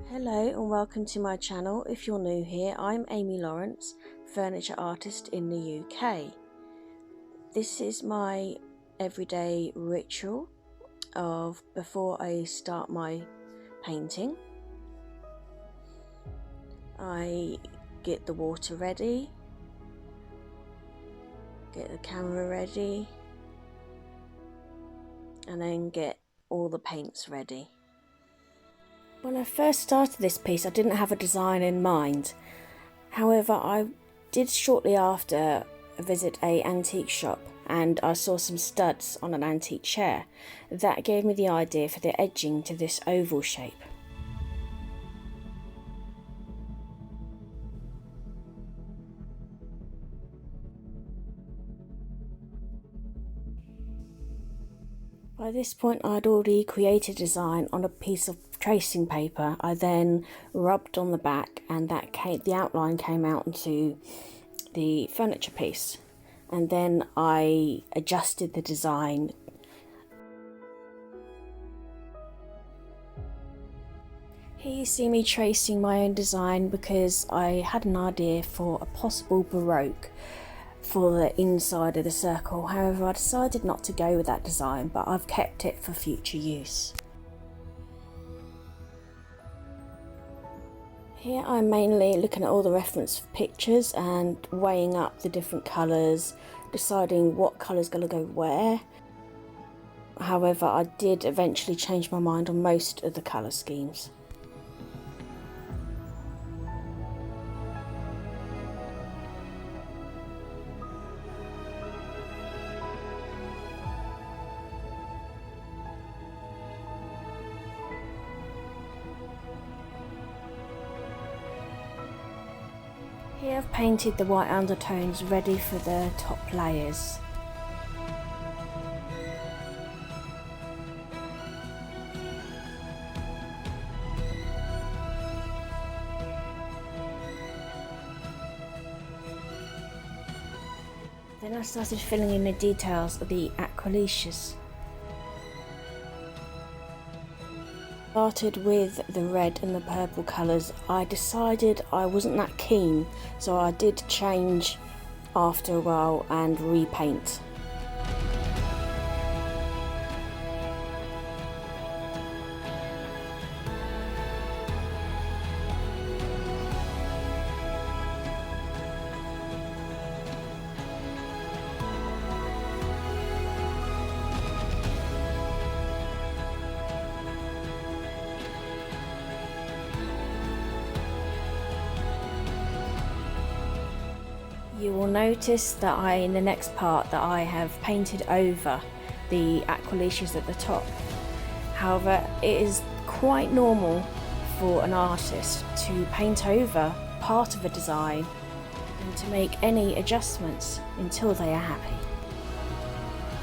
Hello and welcome to my channel. If you're new here, I'm Amy Lawrence, furniture artist in the UK. This is my everyday ritual of before I start my painting. I get the water ready, get the camera ready, and then get all the paints ready. When I first started this piece, I didn't have a design in mind. However, I did shortly after visit an antique shop and I saw some studs on an antique chair. That gave me the idea for the edging to this oval shape. By this point I'd already created a design on a piece of tracing paper. I then rubbed on the back and the outline came out into the furniture piece, and then I adjusted the design. Here you see me tracing my own design because I had an idea for a possible Baroque for the inside of the circle. However, I decided not to go with that design, but I've kept it for future use. Here I'm mainly looking at all the reference pictures and weighing up the different colours, deciding what colour's going to go where. However, I did eventually change my mind on most of the colour schemes. Here I've painted the white undertones ready for the top layers. Then I started filling in the details of the acrylics. Started with the red and the purple colours. I decided I wasn't that keen, so I did change after a while and repaint. You will notice that in the next part that I have painted over the acrylics at the top. However, it is quite normal for an artist to paint over part of a design and to make any adjustments until they are happy.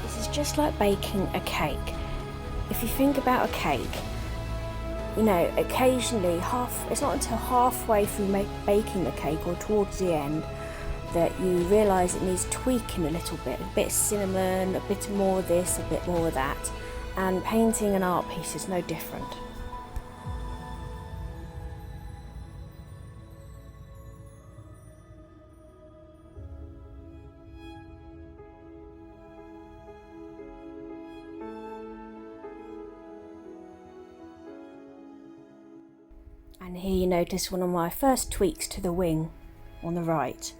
This is just like baking a cake. If you think about a cake, you know, occasionally it's not until halfway through baking the cake or towards the end that you realise it needs tweaking a little bit. A bit of cinnamon, a bit more of this, a bit more of that. And painting an art piece is no different. And here you notice one of my first tweaks to the wing on the right.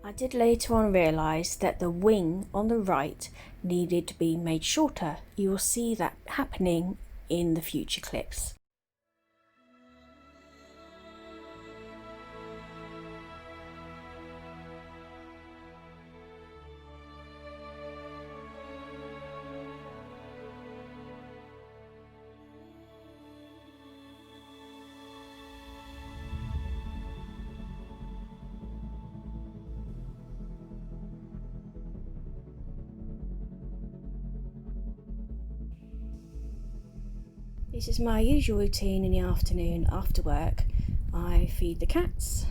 I did later on realise that the wing on the right needed to be made shorter. You will see that happening in the future clips. This is my usual routine in the afternoon after work. I feed the cats.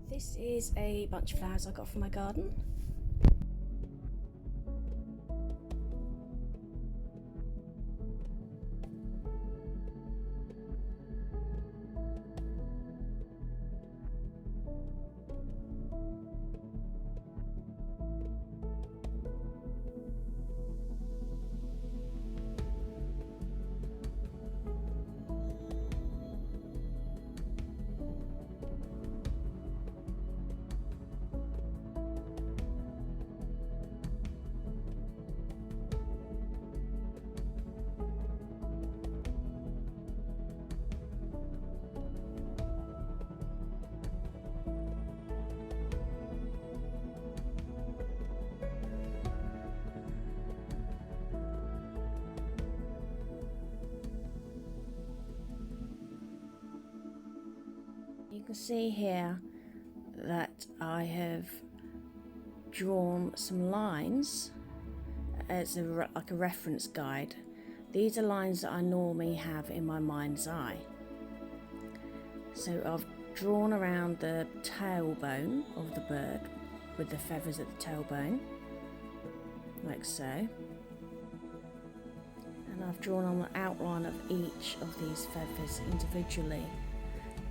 This is a bunch of flowers I got from my garden. You can see here that I have drawn some lines as like a reference guide. These are lines that I normally have in my mind's eye. So I've drawn around the tailbone of the bird with the feathers at the tailbone, like so. And I've drawn on the outline of each of these feathers individually,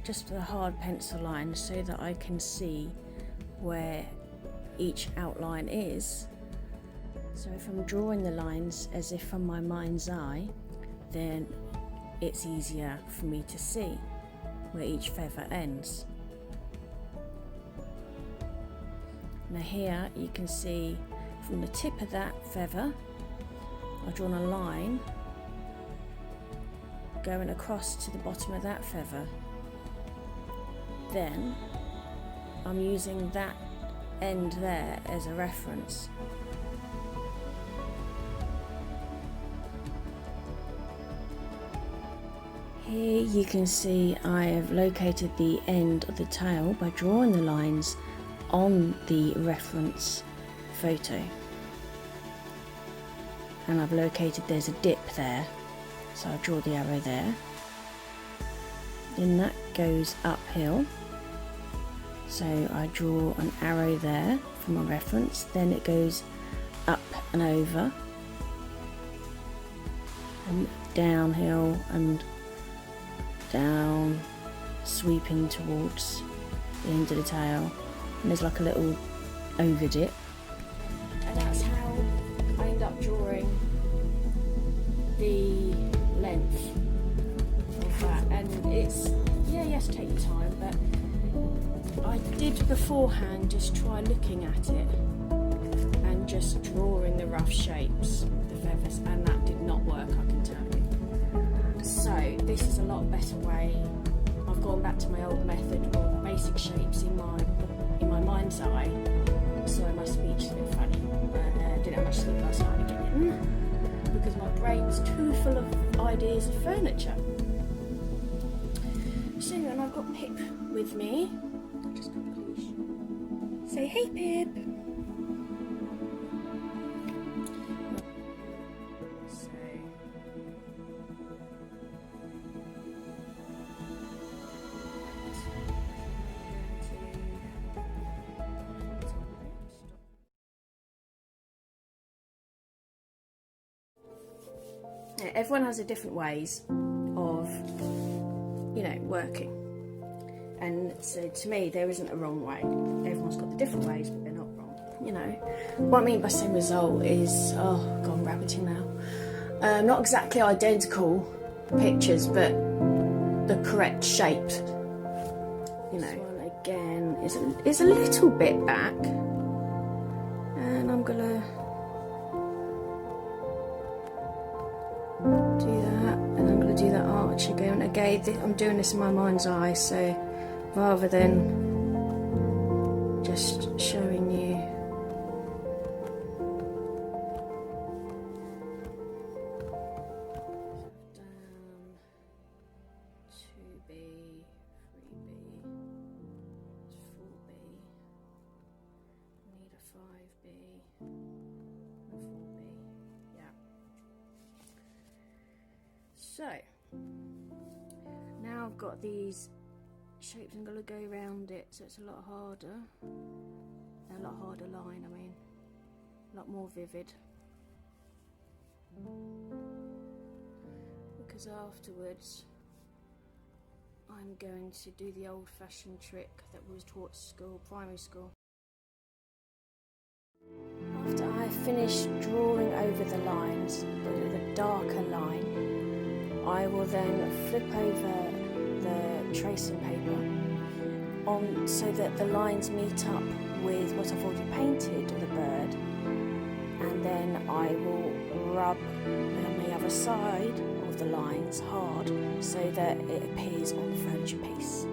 just with a hard pencil line, so that I can see where each outline is. So if I'm drawing the lines as if from my mind's eye, then it's easier for me to see where each feather ends. Now here you can see from the tip of that feather, I've drawn a line going across to the bottom of that feather. Then I'm using that end there as a reference. Here you can see I have located the end of the tail by drawing the lines on the reference photo, and I've located there's a dip there, so I'll draw the arrow there. Then that goes uphill, so I draw an arrow there for my reference. Then it goes up and over and downhill and down, sweeping towards the end of the tail, and there's like a little over dip. And that's how I end up drawing the length of that. And it's, yeah, you have to take your time, but I did beforehand just try looking at it and just drawing the rough shapes, the feathers, and that did not work, I can tell you. So this is a lot better way. I've gone back to my old method of basic shapes in my mind's eye. Sorry, my speech is a bit funny. Didn't have much sleep last night again because my brain's too full of ideas of furniture. So, and I've got Pip with me. Just got please. Say hey, Pip. Yeah, everyone has a different ways of, working, and so to me there isn't a wrong way. Everyone's got the different ways, but they're not wrong. What I mean by same result is, oh god, I'm rabbiting now. Not exactly identical pictures, but the correct shape. This one again is a little bit back, and I'm gonna do that, and I'm going to do that arch again. Again, I'm doing this in my mind's eye, so rather than just showing you, down, So now I've got these shapes, I'm going to go around it so it's a lot harder line, I mean, a lot more vivid, because afterwards I'm going to do the old-fashioned trick that was taught at school, primary school. After I finish drawing over the lines with a darker line, I will then flip over the tracing paper on so that the lines meet up with what I've already painted the bird, and then I will rub on the other side of the lines hard so that it appears on the furniture piece.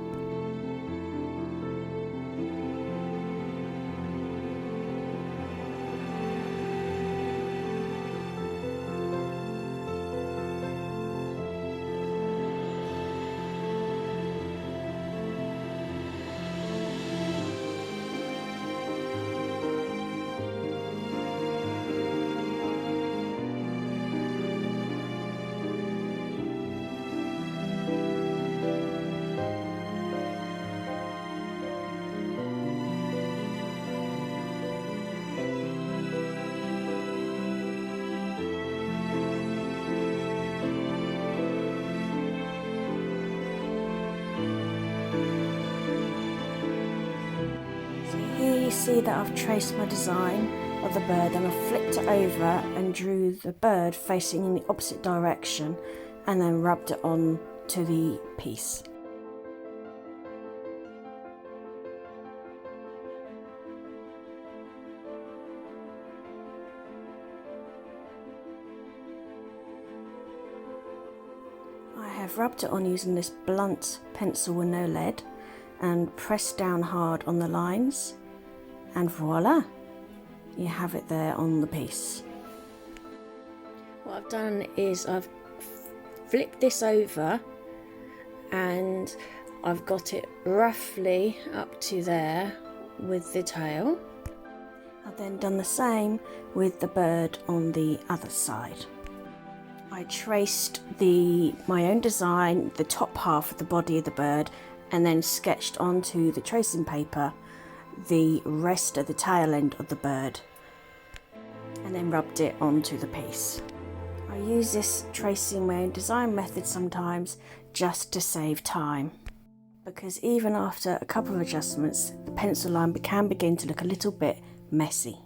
Here you see that I've traced my design of the bird, and I've flipped it over and drew the bird facing in the opposite direction and then rubbed it on to the piece. I have rubbed it on using this blunt pencil with no lead and pressed down hard on the lines, and voila, you have it there on the piece. What I've done is I've flipped this over and I've got it roughly up to there with the tail. I've then done the same with the bird on the other side. I traced my own design, the top half of the body of the bird, and then sketched onto the tracing paper the rest of the tail end of the bird, and then rubbed it onto the piece. I use this tracing my own design method sometimes just to save time, because even after a couple of adjustments the pencil line can begin to look a little bit messy.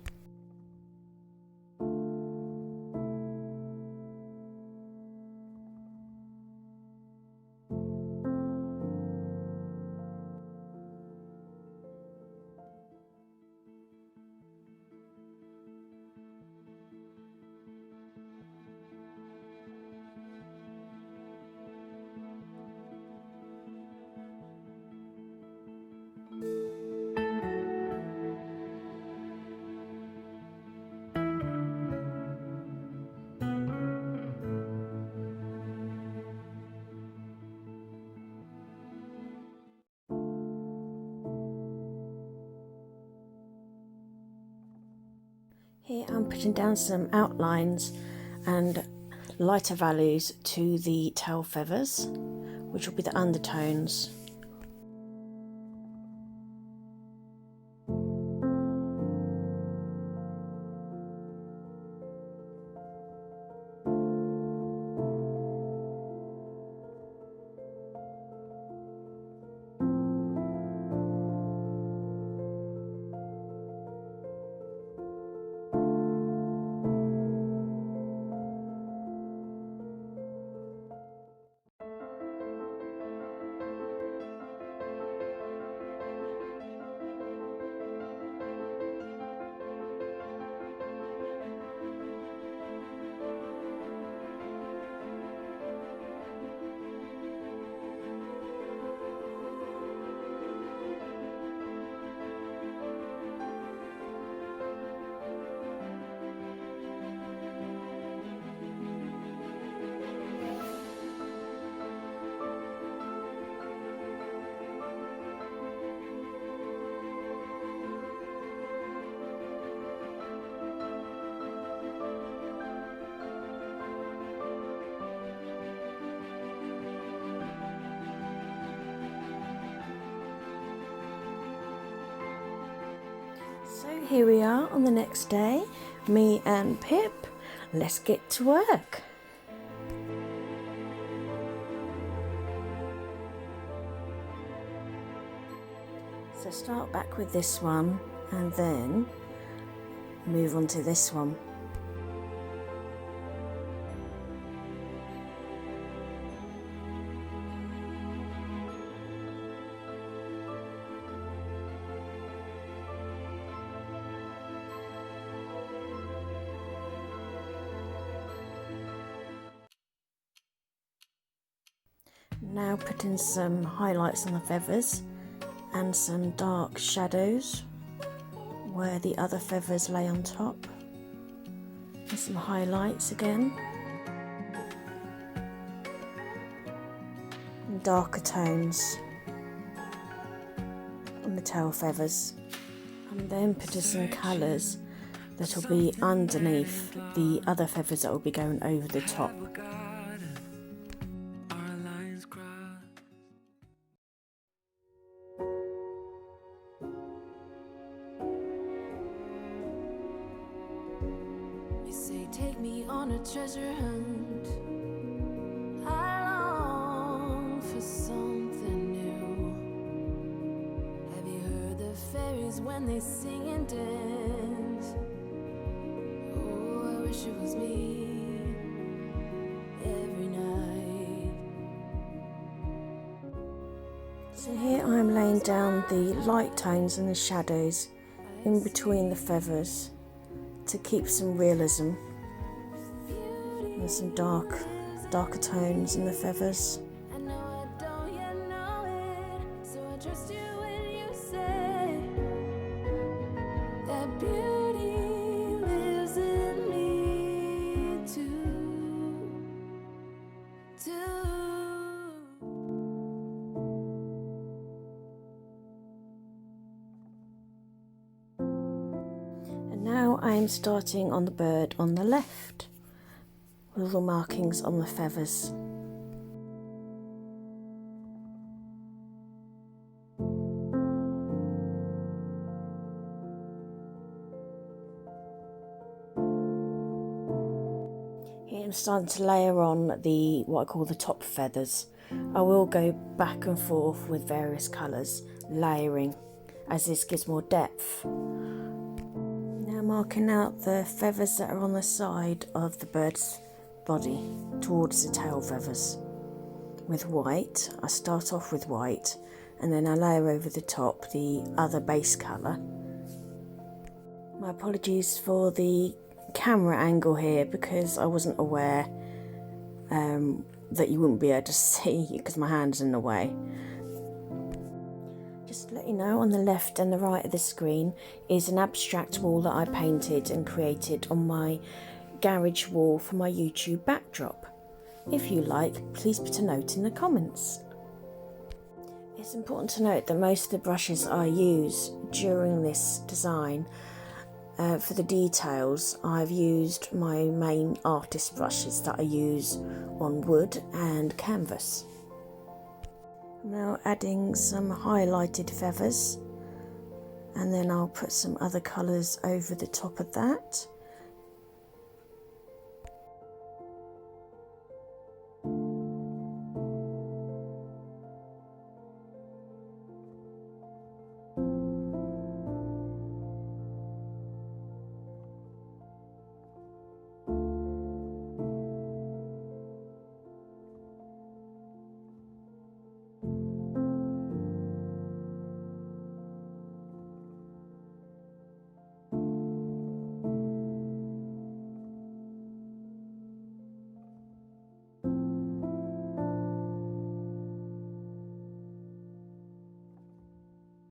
Here I'm putting down some outlines and lighter values to the tail feathers, which will be the undertones. So here we are on the next day, me and Pip. Let's get to work. So start back with this one and then move on to this one. Now put in some highlights on the feathers and some dark shadows where the other feathers lay on top, and some highlights again, and darker tones on the tail feathers, and then put in some colours that will be underneath the other feathers that will be going over the top. Take me on a treasure hunt. I long for something new. Have you heard the fairies when they sing and dance? Oh, I wish it was me every night. So here I'm laying down the light tones and the shadows in between the feathers to keep some realism. And some darker tones in the feathers. I know I don't yet know it, so I trust you when you say that beauty lives in me too. And now I'm starting on the bird on the left. Little markings on the feathers. Here I'm starting to layer on what I call the top feathers. I will go back and forth with various colours, layering, as this gives more depth. Now marking out the feathers that are on the side of the bird's body towards the tail feathers with white. I start off with white and then I layer over the top the other base colour. My apologies for the camera angle here because I wasn't aware that you wouldn't be able to see because my hand's in the way. Just to let you know, on the left and the right of the screen is an abstract wall that I painted and created on my garage wall for my YouTube backdrop. If you like, please put a note in the comments. It's important to note that most of the brushes I use during this design for the details, I've used my main artist brushes that I use on wood and canvas. I'm now adding some highlighted feathers and then I'll put some other colours over the top of that.